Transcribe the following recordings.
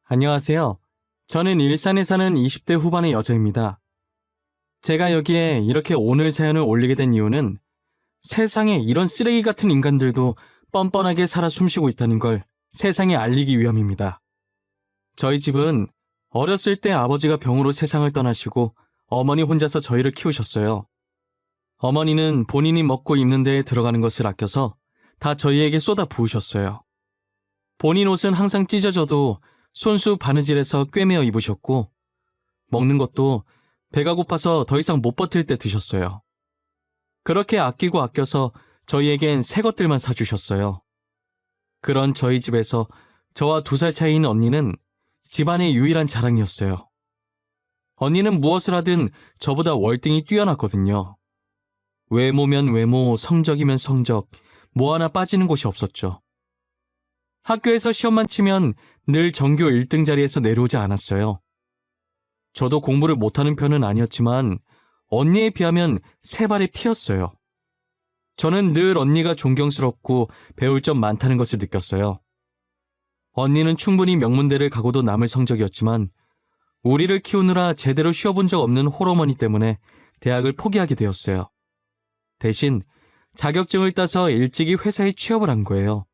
안녕하세요. 저는 일산에 사는 20대 후반의 여자입니다. 제가 여기에 이렇게 오늘 사연을 올리게 된 이유는 세상에 이런 쓰레기 같은 인간들도 뻔뻔하게 살아 숨쉬고 있다는 걸 세상에 알리기 위함입니다. 저희 집은 어렸을 때 아버지가 병으로 세상을 떠나시고 어머니 혼자서 저희를 키우셨어요. 어머니는 본인이 먹고 입는 데에 들어가는 것을 아껴서 다 저희에게 쏟아 부으셨어요. 본인 옷은 항상 찢어져도 손수 바느질해서 꿰매어 입으셨고 먹는 것도 배가 고파서 더 이상 못 버틸 때 드셨어요. 그렇게 아끼고 아껴서 저희에겐 새 것들만 사주셨어요. 그런 저희 집에서 저와 2살 차이인 언니는 집안의 유일한 자랑이었어요. 언니는 무엇을 하든 저보다 월등히 뛰어났거든요. 외모면 외모, 성적이면 성적, 뭐 하나 빠지는 곳이 없었죠. 학교에서 시험만 치면 늘 전교 1등 자리에서 내려오지 않았어요. 저도 공부를 못하는 편은 아니었지만 언니에 비하면 세 발의 피였어요. 저는 늘 언니가 존경스럽고 배울 점 많다는 것을 느꼈어요. 언니는 충분히 명문대를 가고도 남을 성적이었지만 우리를 키우느라 제대로 쉬어본 적 없는 홀어머니 때문에 대학을 포기하게 되었어요. 대신 자격증을 따서 일찍이 회사에 취업을 한 거예요.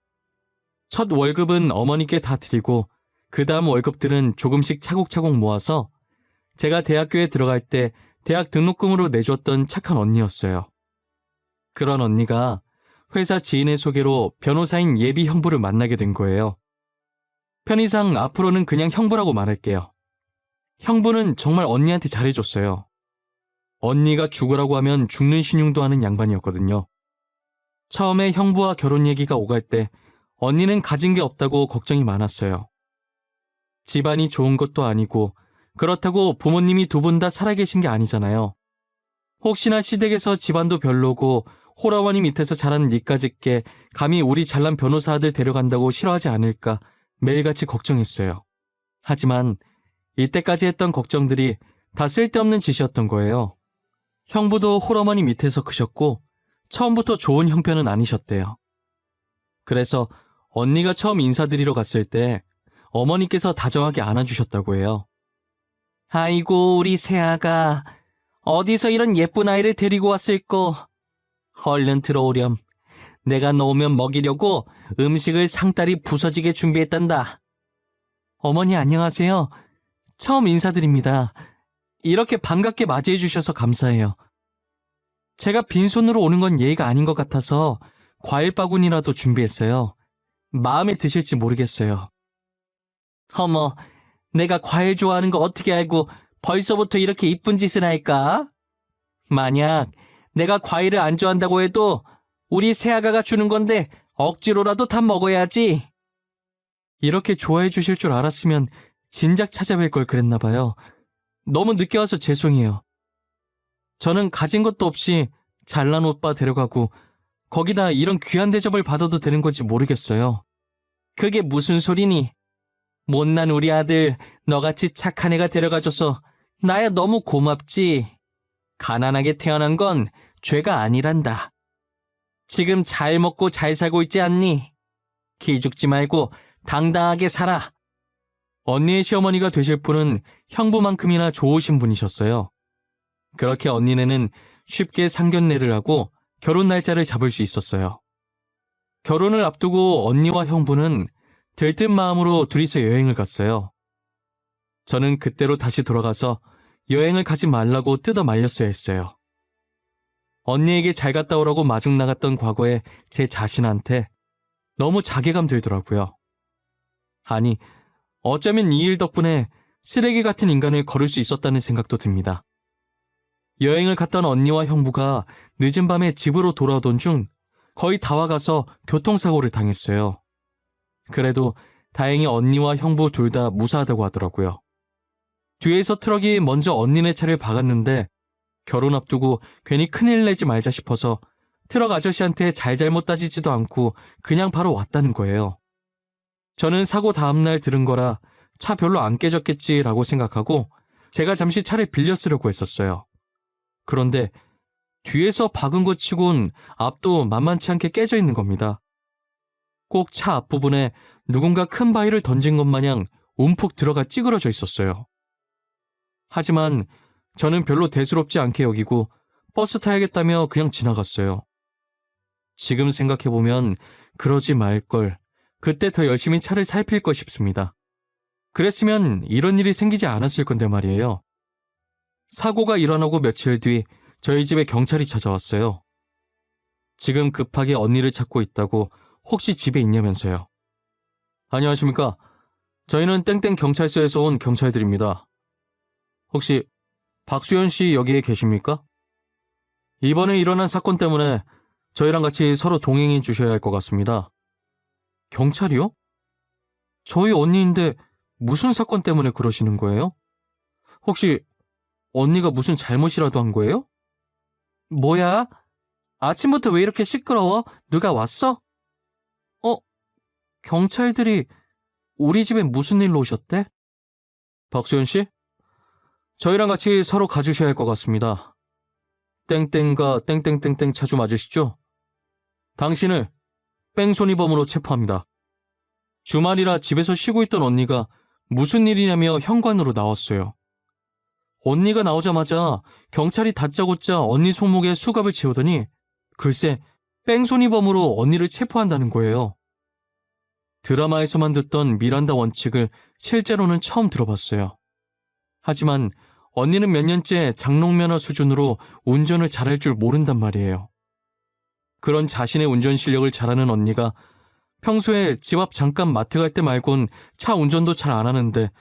첫 월급은 어머니께 다 드리고 그 다음 월급들은 조금씩 차곡차곡 모아서 제가 대학교에 들어갈 때 대학 등록금으로 내줬던 착한 언니였어요. 그런 언니가 회사 지인의 소개로 변호사인 예비 형부를 만나게 된 거예요. 편의상 앞으로는 그냥 형부라고 말할게요. 형부는 정말 언니한테 잘해줬어요. 언니가 죽으라고 하면 죽는 신용도 하는 양반이었거든요. 처음에 형부와 결혼 얘기가 오갈 때 언니는 가진 게 없다고 걱정이 많았어요. 집안이 좋은 것도 아니고 그렇다고 부모님이 2분 다 살아계신 게 아니잖아요. 혹시나 시댁에서 집안도 별로고 홀어머니 밑에서 자란 니까짓게 감히 우리 잘난 변호사 아들 데려간다고 싫어하지 않을까 매일같이 걱정했어요. 하지만 이때까지 했던 걱정들이 다 쓸데없는 짓이었던 거예요. 형부도 홀어머니 밑에서 크셨고 처음부터 좋은 형편은 아니셨대요. 그래서 언니가 처음 인사드리러 갔을 때 어머니께서 다정하게 안아주셨다고 해요. 아이고 우리 새아가 어디서 이런 예쁜 아이를 데리고 왔을꼬. 얼른 들어오렴. 내가 놓으면 먹이려고 음식을 상다리 부서지게 준비했단다. 어머니 안녕하세요. 처음 인사드립니다. 이렇게 반갑게 맞이해 주셔서 감사해요. 제가 빈손으로 오는 건 예의가 아닌 것 같아서 과일 바구니라도 준비했어요. 마음에 드실지 모르겠어요. 어머, 내가 과일 좋아하는 거 어떻게 알고 벌써부터 이렇게 이쁜 짓을 할까? 만약 내가 과일을 안 좋아한다고 해도 우리 새아가가 주는 건데 억지로라도 다 먹어야지. 이렇게 좋아해 주실 줄 알았으면 진작 찾아뵐 걸 그랬나 봐요. 너무 늦게 와서 죄송해요. 저는 가진 것도 없이 잘난 오빠 데려가고 거기다 이런 귀한 대접을 받아도 되는 건지 모르겠어요. 그게 무슨 소리니? 못난 우리 아들 너같이 착한 애가 데려가줘서 나야 너무 고맙지. 가난하게 태어난 건 죄가 아니란다. 지금 잘 먹고 잘 살고 있지 않니? 기죽지 말고 당당하게 살아. 언니의 시어머니가 되실 분은 형부만큼이나 좋으신 분이셨어요. 그렇게 언니네는 쉽게 상견례를 하고 결혼 날짜를 잡을 수 있었어요. 결혼을 앞두고 언니와 형부는 들뜬 마음으로 둘이서 여행을 갔어요. 저는 그때로 다시 돌아가서 여행을 가지 말라고 뜯어 말렸어야 했어요. 언니에게 잘 갔다 오라고 마중 나갔던 과거에 제 자신한테 너무 자괴감 들더라고요. 아니, 어쩌면 이 일 덕분에 쓰레기 같은 인간을 거를 수 있었다는 생각도 듭니다. 여행을 갔던 언니와 형부가 늦은 밤에 집으로 돌아오던 중 거의 다 와가서 교통사고를 당했어요. 그래도 다행히 언니와 형부 둘 다 무사하다고 하더라고요. 뒤에서 트럭이 먼저 언니네 차를 박았는데 결혼 앞두고 괜히 큰일 내지 말자 싶어서 트럭 아저씨한테 잘잘못 따지지도 않고 그냥 바로 왔다는 거예요. 저는 사고 다음날 들은 거라 차 별로 안 깨졌겠지라고 생각하고 제가 잠시 차를 빌려 쓰려고 했었어요. 그런데 뒤에서 박은 것 치곤 앞도 만만치 않게 깨져 있는 겁니다. 꼭 차 앞부분에 누군가 큰 바위를 던진 것 마냥 움푹 들어가 찌그러져 있었어요. 하지만 저는 별로 대수롭지 않게 여기고 버스 타야겠다며 그냥 지나갔어요. 지금 생각해보면 그러지 말걸. 그때 더 열심히 차를 살필 걸 싶습니다. 그랬으면 이런 일이 생기지 않았을 건데 말이에요. 사고가 일어나고 며칠 뒤 저희 집에 경찰이 찾아왔어요. 지금 급하게 언니를 찾고 있다고 혹시 집에 있냐면서요. 안녕하십니까. 저희는 땡땡 경찰서에서 온 경찰들입니다. 혹시 박수연 씨 여기에 계십니까? 이번에 일어난 사건 때문에 저희랑 같이 서로 동행해 주셔야 할 것 같습니다. 경찰이요? 저희 언니인데 무슨 사건 때문에 그러시는 거예요? 혹시 언니가 무슨 잘못이라도 한 거예요? 뭐야? 아침부터 왜 이렇게 시끄러워? 누가 왔어? 경찰들이 우리 집에 무슨 일로 오셨대? 박수연 씨? 저희랑 같이 서로 가주셔야 할 것 같습니다. 땡땡과 땡땡땡땡 차주 맞으시죠? 당신을 뺑소니범으로 체포합니다. 주말이라 집에서 쉬고 있던 언니가 무슨 일이냐며 현관으로 나왔어요. 언니가 나오자마자 경찰이 다짜고짜 언니 손목에 수갑을 채우더니 글쎄 뺑소니범으로 언니를 체포한다는 거예요. 드라마에서만 듣던 미란다 원칙을 실제로는 처음 들어봤어요. 하지만 언니는 몇 년째 장롱면허 수준으로 운전을 잘할 줄 모른단 말이에요. 그런 자신의 운전 실력을 잘하는 언니가 평소에 집 앞 잠깐 마트 갈 때 말곤 차 운전도 잘 안 하는데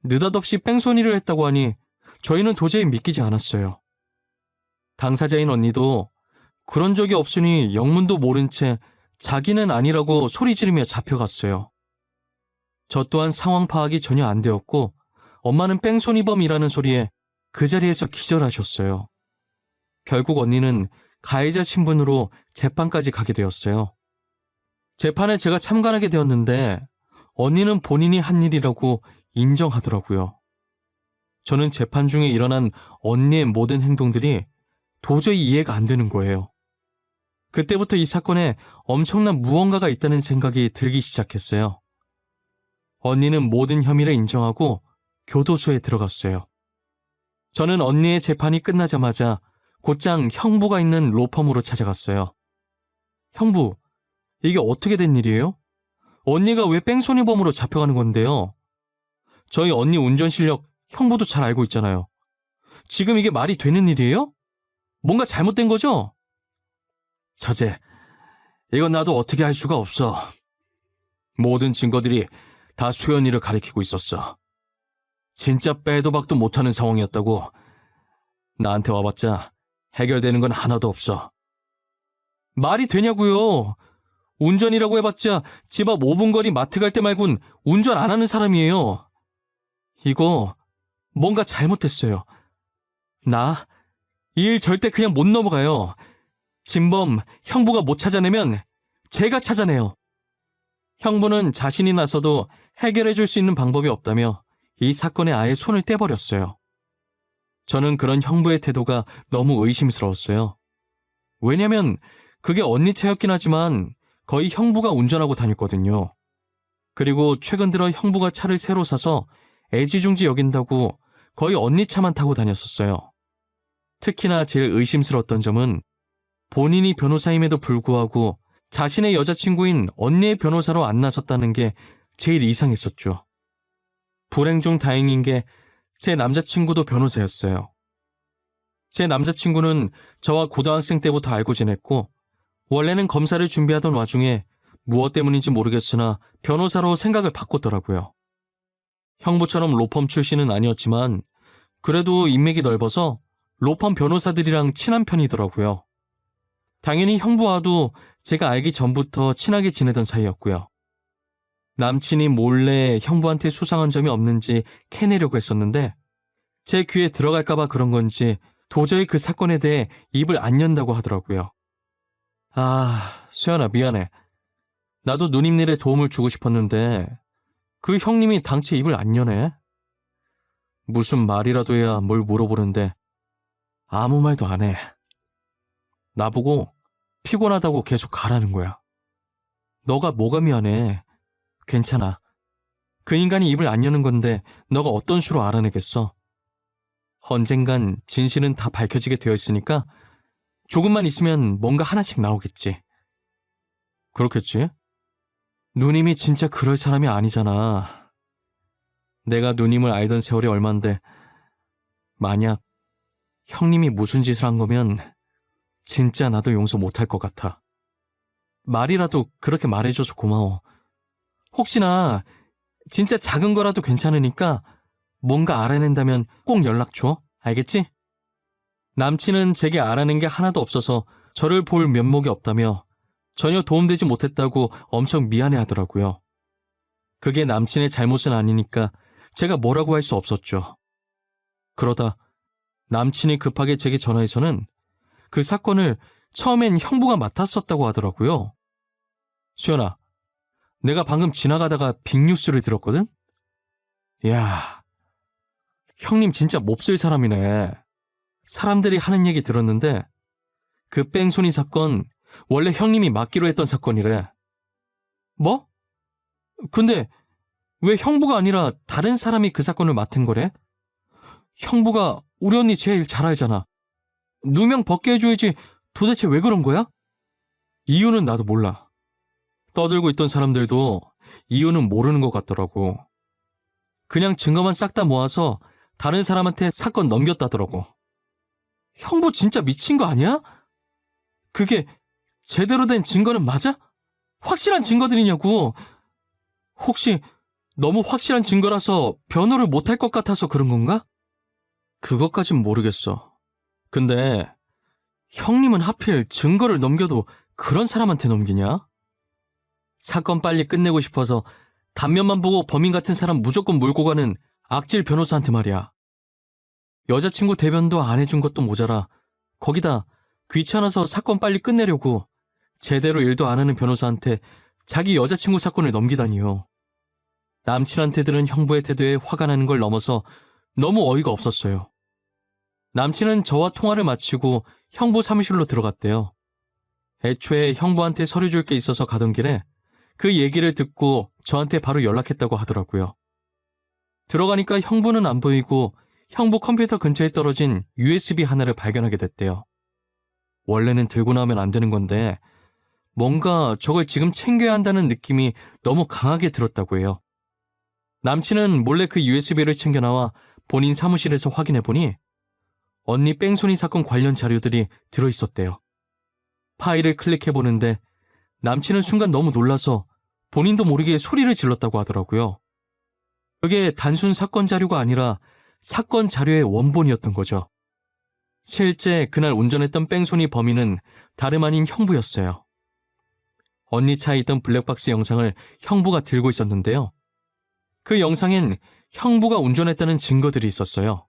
느닷없이 뺑소니를 했다고 하니 저희는 도저히 믿기지 않았어요. 당사자인 언니도 그런 적이 없으니 영문도 모른 채 자기는 아니라고 소리 지르며 잡혀갔어요. 저 또한 상황 파악이 전혀 안 되었고 엄마는 뺑소니범이라는 소리에 그 자리에서 기절하셨어요. 결국 언니는 가해자 신분으로 재판까지 가게 되었어요. 재판에 제가 참관하게 되었는데 언니는 본인이 한 일이라고 인정하더라고요. 저는 재판 중에 일어난 언니의 모든 행동들이 도저히 이해가 안 되는 거예요. 그때부터 이 사건에 엄청난 무언가가 있다는 생각이 들기 시작했어요. 언니는 모든 혐의를 인정하고 교도소에 들어갔어요. 저는 언니의 재판이 끝나자마자 곧장 형부가 있는 로펌으로 찾아갔어요. 형부, 이게 어떻게 된 일이에요? 언니가 왜 뺑소니범으로 잡혀가는 건데요? 저희 언니 운전 실력 형부도 잘 알고 있잖아요. 지금 이게 말이 되는 일이에요? 뭔가 잘못된 거죠? 처제, 이건 나도 어떻게 할 수가 없어. 모든 증거들이 다 수연이를 가리키고 있었어. 진짜 빼도 박도 못하는 상황이었다고. 나한테 와봤자 해결되는 건 하나도 없어. 말이 되냐고요. 운전이라고 해봤자 집 앞 5분 거리 마트 갈 때 말곤 운전 안 하는 사람이에요. 이거 뭔가 잘못됐어요. 나 이 일 절대 그냥 못 넘어가요. 진범 형부가 못 찾아내면 제가 찾아내요. 형부는 자신이 나서도 해결해 줄 수 있는 방법이 없다며 이 사건에 아예 손을 떼버렸어요. 저는 그런 형부의 태도가 너무 의심스러웠어요. 왜냐면 그게 언니 차였긴 하지만 거의 형부가 운전하고 다녔거든요. 그리고 최근 들어 형부가 차를 새로 사서 애지중지 여긴다고 거의 언니 차만 타고 다녔었어요. 특히나 제일 의심스러웠던 점은 본인이 변호사임에도 불구하고 자신의 여자친구인 언니의 변호사로 안 나섰다는 게 제일 이상했었죠. 불행 중 다행인 게 제 남자친구도 변호사였어요. 제 남자친구는 저와 고등학생 때부터 알고 지냈고 원래는 검사를 준비하던 와중에 무엇 때문인지 모르겠으나 변호사로 생각을 바꿨더라고요. 형부처럼 로펌 출신은 아니었지만 그래도 인맥이 넓어서 로펌 변호사들이랑 친한 편이더라고요. 당연히 형부와도 제가 알기 전부터 친하게 지내던 사이였고요. 남친이 몰래 형부한테 수상한 점이 없는지 캐내려고 했었는데 제 귀에 들어갈까봐 그런 건지 도저히 그 사건에 대해 입을 안 연다고 하더라고요. 아, 수연아 미안해. 나도 누님일에 도움을 주고 싶었는데 그 형님이 당최 입을 안 여네. 무슨 말이라도 해야 뭘 물어보는데 아무 말도 안 해. 나보고 피곤하다고 계속 가라는 거야. 너가 뭐가 미안해. 괜찮아. 그 인간이 입을 안 여는 건데 너가 어떤 수로 알아내겠어? 언젠간 진실은 다 밝혀지게 되어 있으니까 조금만 있으면 뭔가 하나씩 나오겠지. 그렇겠지? 누님이 진짜 그럴 사람이 아니잖아. 내가 누님을 알던 세월이 얼만데 만약 형님이 무슨 짓을 한 거면 진짜 나도 용서 못할 것 같아. 말이라도 그렇게 말해줘서 고마워. 혹시나 진짜 작은 거라도 괜찮으니까 뭔가 알아낸다면 꼭 연락 줘. 알겠지? 남친은 제게 알아낸 게 하나도 없어서 저를 볼 면목이 없다며 전혀 도움되지 못했다고 엄청 미안해하더라고요. 그게 남친의 잘못은 아니니까 제가 뭐라고 할 수 없었죠. 그러다 남친이 급하게 제게 전화해서는 그 사건을 처음엔 형부가 맡았었다고 하더라고요. 수연아, 내가 방금 지나가다가 빅뉴스를 들었거든? 이야, 형님 진짜 몹쓸 사람이네. 사람들이 하는 얘기 들었는데 그 뺑소니 사건 원래 형님이 맡기로 했던 사건이래. 뭐? 근데 왜 형부가 아니라 다른 사람이 그 사건을 맡은 거래? 형부가 우리 언니 제일 잘 알잖아. 누명 벗게 해줘야지. 도대체 왜 그런 거야? 이유는 나도 몰라. 떠들고 있던 사람들도 이유는 모르는 것 같더라고. 그냥 증거만 싹 다 모아서 다른 사람한테 사건 넘겼다더라고. 형부 진짜 미친 거 아니야? 그게 제대로 된 증거는 맞아? 확실한 증거들이냐고. 혹시 너무 확실한 증거라서 변호를 못할 것 같아서 그런 건가? 그것까진 모르겠어. 근데 형님은 하필 증거를 넘겨도 그런 사람한테 넘기냐? 사건 빨리 끝내고 싶어서 단면만 보고 범인 같은 사람 무조건 몰고 가는 악질 변호사한테 말이야. 여자친구 대변도 안 해준 것도 모자라 거기다 귀찮아서 사건 빨리 끝내려고 제대로 일도 안 하는 변호사한테 자기 여자친구 사건을 넘기다니요. 남친한테 들은 형부의 태도에 화가 나는 걸 넘어서 너무 어이가 없었어요. 남친은 저와 통화를 마치고 형부 사무실로 들어갔대요. 애초에 형부한테 서류 줄 게 있어서 가던 길에 그 얘기를 듣고 저한테 바로 연락했다고 하더라고요. 들어가니까 형부는 안 보이고 형부 컴퓨터 근처에 떨어진 USB 하나를 발견하게 됐대요. 원래는 들고 나오면 안 되는 건데 뭔가 저걸 지금 챙겨야 한다는 느낌이 너무 강하게 들었다고 해요. 남친은 몰래 그 USB를 챙겨나와 본인 사무실에서 확인해보니 언니 뺑소니 사건 관련 자료들이 들어있었대요. 파일을 클릭해보는데 남친은 순간 너무 놀라서 본인도 모르게 소리를 질렀다고 하더라고요. 그게 단순 사건 자료가 아니라 사건 자료의 원본이었던 거죠. 실제 그날 운전했던 뺑소니 범인은 다름 아닌 형부였어요. 언니 차에 있던 블랙박스 영상을 형부가 들고 있었는데요. 그 영상엔 형부가 운전했다는 증거들이 있었어요.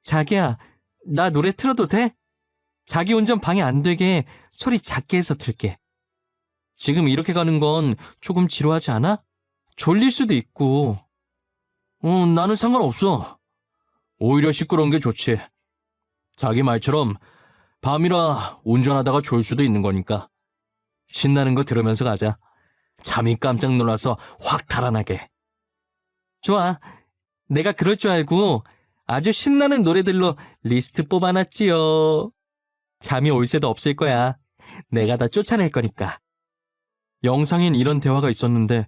자기야, 나 노래 틀어도 돼? 자기 운전 방해 안 되게 소리 작게 해서 틀게. 지금 이렇게 가는 건 조금 지루하지 않아? 졸릴 수도 있고. 나는 상관없어. 오히려 시끄러운 게 좋지. 자기 말처럼 밤이라 운전하다가 졸 수도 있는 거니까. 신나는 거 들으면서 가자. 잠이 깜짝 놀라서 확 달아나게. 좋아. 내가 그럴 줄 알고 아주 신나는 노래들로 리스트 뽑아놨지요. 잠이 올 새도 없을 거야. 내가 다 쫓아낼 거니까. 영상엔 이런 대화가 있었는데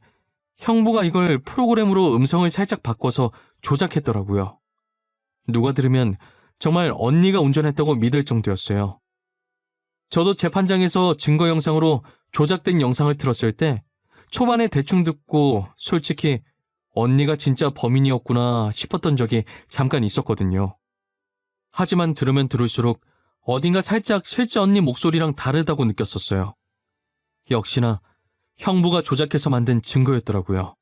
형부가 이걸 프로그램으로 음성을 살짝 바꿔서 조작했더라고요. 누가 들으면 정말 언니가 운전했다고 믿을 정도였어요. 저도 재판장에서 증거 영상으로 조작된 영상을 틀었을 때 초반에 대충 듣고 솔직히 언니가 진짜 범인이었구나 싶었던 적이 잠깐 있었거든요. 하지만 들으면 들을수록 어딘가 살짝 실제 언니 목소리랑 다르다고 느꼈었어요. 역시나 형부가 조작해서 만든 증거였더라고요.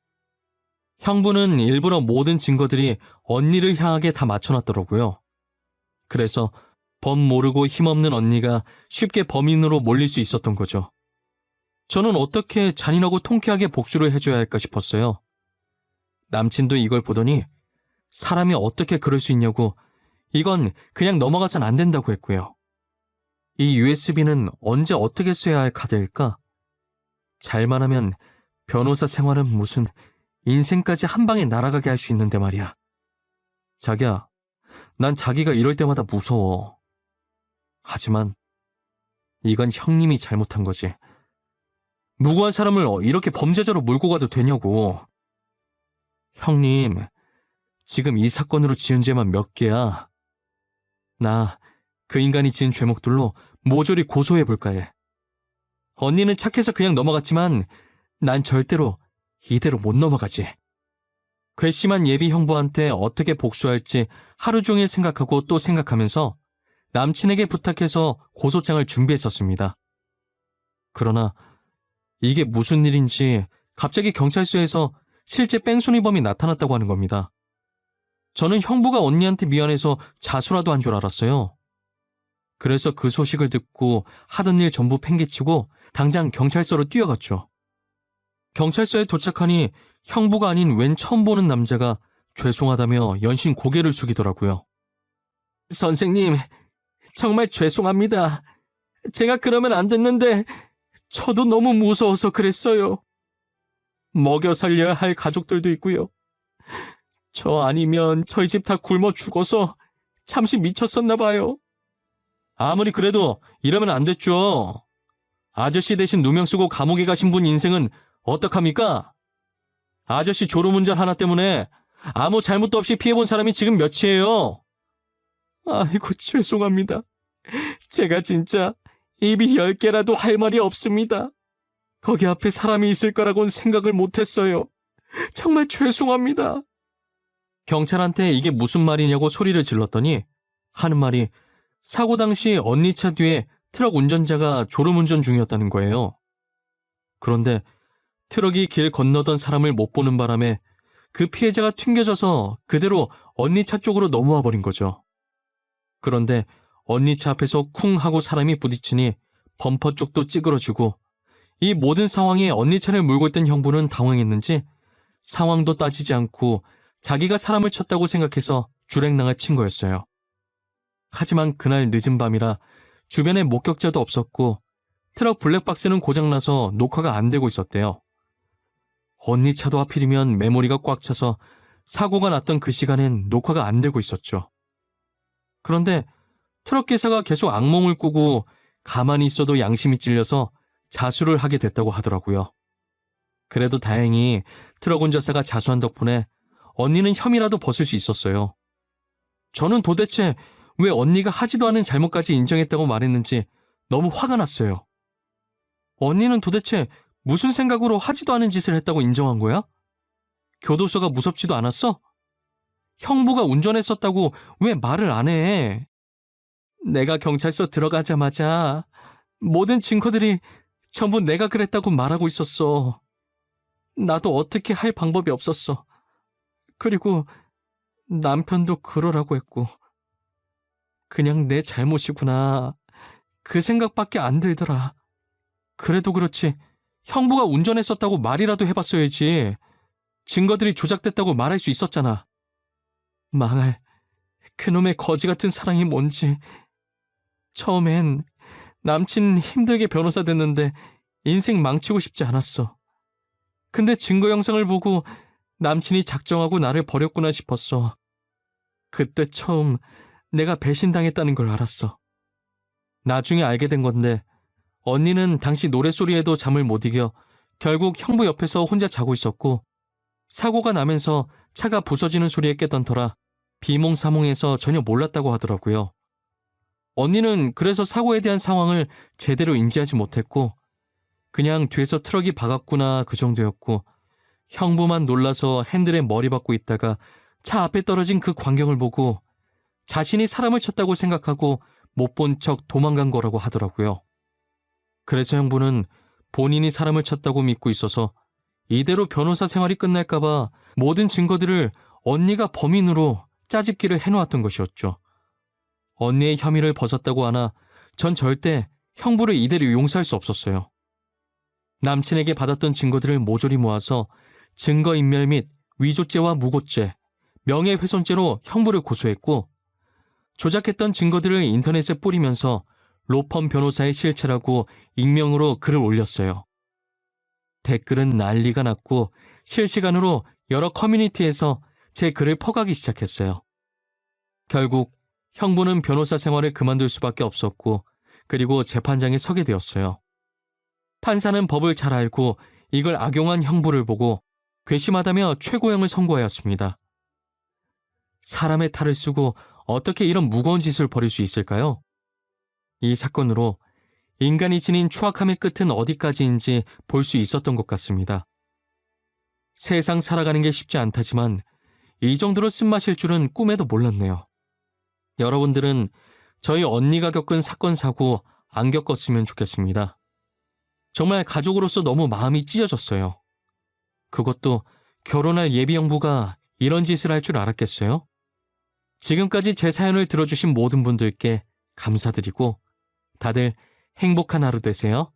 형부는 일부러 모든 증거들이 언니를 향하게 다 맞춰놨더라고요. 그래서 범 모르고 힘없는 언니가 쉽게 범인으로 몰릴 수 있었던 거죠. 저는 어떻게 잔인하고 통쾌하게 복수를 해줘야 할까 싶었어요. 남친도 이걸 보더니 사람이 어떻게 그럴 수 있냐고 이건 그냥 넘어가선 안 된다고 했고요. 이 USB는 언제 어떻게 써야 할 카드일까? 잘만 하면 변호사 생활은 무슨 인생까지 한 방에 날아가게 할 수 있는데 말이야. 자기야, 난 자기가 이럴 때마다 무서워. 하지만 이건 형님이 잘못한 거지. 무고한 사람을 이렇게 범죄자로 몰고 가도 되냐고. 형님, 지금 이 사건으로 지은 죄만 몇 개야. 나 그 인간이 지은 죄목들로 모조리 고소해볼까 해. 언니는 착해서 그냥 넘어갔지만 난 절대로 이대로 못 넘어가지. 괘씸한 예비 형부한테 어떻게 복수할지 하루 종일 생각하고 또 생각하면서 남친에게 부탁해서 고소장을 준비했었습니다. 그러나 이게 무슨 일인지 갑자기 경찰서에서 실제 뺑소니범이 나타났다고 하는 겁니다. 저는 형부가 언니한테 미안해서 자수라도 한 줄 알았어요. 그래서 그 소식을 듣고 하던 일 전부 팽개치고 당장 경찰서로 뛰어갔죠. 경찰서에 도착하니 형부가 아닌 웬 처음 보는 남자가 죄송하다며 연신 고개를 숙이더라고요. 선생님, 정말 죄송합니다. 제가 그러면 안 됐는데 저도 너무 무서워서 그랬어요. 먹여 살려야 할 가족들도 있고요. 저 아니면 저희 집 다 굶어 죽어서 잠시 미쳤었나 봐요. 아무리 그래도 이러면 안 됐죠. 아저씨 대신 누명 쓰고 감옥에 가신 분 인생은 어떡합니까? 아저씨 졸음운전 하나 때문에 아무 잘못도 없이 피해본 사람이 지금 몇이에요? 아이고, 죄송합니다. 제가 진짜 입이 10개라도 할 말이 없습니다. 거기 앞에 사람이 있을 거라고는 생각을 못했어요. 정말 죄송합니다. 경찰한테 이게 무슨 말이냐고 소리를 질렀더니 하는 말이 사고 당시 언니 차 뒤에 트럭 운전자가 졸음운전 중이었다는 거예요. 그런데 트럭이 길 건너던 사람을 못 보는 바람에 그 피해자가 튕겨져서 그대로 언니 차 쪽으로 넘어와 버린 거죠. 그런데 언니 차 앞에서 쿵 하고 사람이 부딪히니 범퍼 쪽도 찌그러지고 이 모든 상황에 언니 차를 몰고 있던 형부는 당황했는지 상황도 따지지 않고 자기가 사람을 쳤다고 생각해서 주랭랑을 친 거였어요. 하지만 그날 늦은 밤이라 주변에 목격자도 없었고 트럭 블랙박스는 고장나서 녹화가 안 되고 있었대요. 언니 차도 하필이면 메모리가 꽉 차서 사고가 났던 그 시간엔 녹화가 안 되고 있었죠. 그런데 트럭 기사가 계속 악몽을 꾸고 가만히 있어도 양심이 찔려서 자수를 하게 됐다고 하더라고요. 그래도 다행히 트럭 운전사가 자수한 덕분에 언니는 혐의라도 벗을 수 있었어요. 저는 도대체 왜 언니가 하지도 않은 잘못까지 인정했다고 말했는지 너무 화가 났어요. 언니는 도대체 무슨 생각으로 하지도 않은 짓을 했다고 인정한 거야? 교도소가 무섭지도 않았어? 형부가 운전했었다고 왜 말을 안 해? 내가 경찰서 들어가자마자 모든 증거들이 전부 내가 그랬다고 말하고 있었어. 나도 어떻게 할 방법이 없었어. 그리고 남편도 그러라고 했고. 그냥 내 잘못이구나. 그 생각밖에 안 들더라. 그래도 그렇지 형부가 운전했었다고 말이라도 해봤어야지. 증거들이 조작됐다고 말할 수 있었잖아. 망할 그놈의 거지 같은 사랑이 뭔지. 처음엔 남친 힘들게 변호사 됐는데 인생 망치고 싶지 않았어. 근데 증거 영상을 보고 남친이 작정하고 나를 버렸구나 싶었어. 그때 처음 내가 배신당했다는 걸 알았어. 나중에 알게 된 건데 언니는 당시 노랫소리에도 잠을 못 이겨 결국 형부 옆에서 혼자 자고 있었고 사고가 나면서 차가 부서지는 소리에 깨던 터라 비몽사몽해서 전혀 몰랐다고 하더라고요. 언니는 그래서 사고에 대한 상황을 제대로 인지하지 못했고 그냥 뒤에서 트럭이 박았구나 그 정도였고 형부만 놀라서 핸들에 머리 박고 있다가 차 앞에 떨어진 그 광경을 보고 자신이 사람을 쳤다고 생각하고 못 본 척 도망간 거라고 하더라고요. 그래서 형부는 본인이 사람을 쳤다고 믿고 있어서 이대로 변호사 생활이 끝날까봐 모든 증거들을 언니가 범인으로 짜집기를 해놓았던 것이었죠. 언니의 혐의를 벗었다고 하나 전 절대 형부를 이대로 용서할 수 없었어요. 남친에게 받았던 증거들을 모조리 모아서 증거인멸 및 위조죄와 무고죄, 명예훼손죄로 형부를 고소했고 조작했던 증거들을 인터넷에 뿌리면서 로펌 변호사의 실체라고 익명으로 글을 올렸어요. 댓글은 난리가 났고 실시간으로 여러 커뮤니티에서 제 글을 퍼가기 시작했어요. 결국 형부는 변호사 생활을 그만둘 수밖에 없었고 그리고 재판장에 서게 되었어요. 판사는 법을 잘 알고 이걸 악용한 형부를 보고 괘씸하다며 최고형을 선고하였습니다. 사람의 탈을 쓰고 어떻게 이런 무거운 짓을 벌일 수 있을까요? 이 사건으로 인간이 지닌 추악함의 끝은 어디까지인지 볼 수 있었던 것 같습니다. 세상 살아가는 게 쉽지 않다지만 이 정도로 쓴맛일 줄은 꿈에도 몰랐네요. 여러분들은 저희 언니가 겪은 사건 사고 안 겪었으면 좋겠습니다. 정말 가족으로서 너무 마음이 찢어졌어요. 그것도 결혼할 예비 형부가 이런 짓을 할 줄 알았겠어요? 지금까지 제 사연을 들어주신 모든 분들께 감사드리고 다들 행복한 하루 되세요.